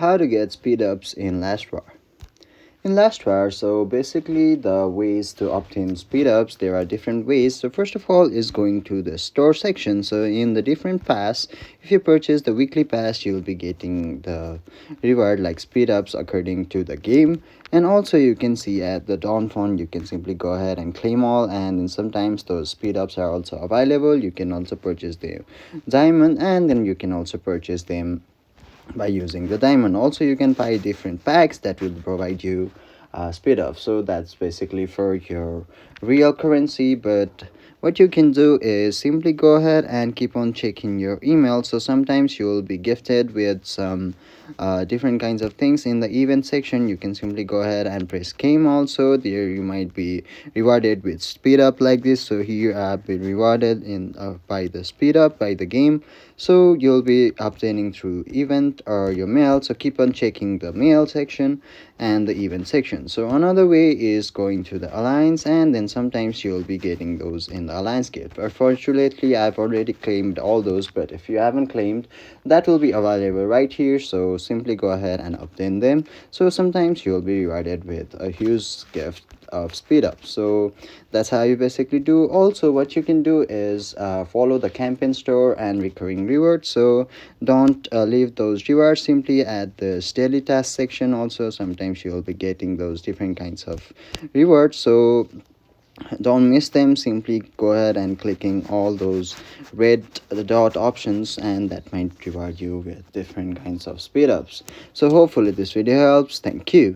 How to get speed ups in Lastwire. In Lastwire, so basically the ways to obtain speed ups, there are different ways. So first of all is going to the store section. So in the different pass, if you purchase the weekly pass, you'll be getting the reward like speed ups according to the game. And also you can see at the Dawn Font, you can simply go ahead and claim all, and then sometimes those speed ups are also available. You can also purchase the diamond, and then you can also purchase them by using the diamond. Also you can buy different packs that will provide you speed up, so that's basically for your real currency. But what you can do is simply go ahead and keep on checking your email. So sometimes you'll be gifted with some different kinds of things in the event section. You can simply go ahead and press game. Also there you might be rewarded with speed up like this. So here I've been rewarded in by the speed up by the game. So you'll be obtaining through event or your mail. So keep on checking the mail section and the event section. So another way is going to the alliance, and then sometimes you'll be getting those in the alliance gift. Unfortunately I've already claimed all those, but if you haven't claimed, that will be available right here. So simply go ahead and obtain them. So sometimes you'll be rewarded with a huge gift of speed up. So that's how you basically do. Also what you can do is follow the campaign store and recurring rewards. So don't leave those rewards simply at the daily task section. Also sometimes you'll be getting those different kinds of rewards, so don't miss them. Simply go ahead and clicking all those red dot options, and that might reward you with different kinds of speed ups. So hopefully this video helps. Thank you.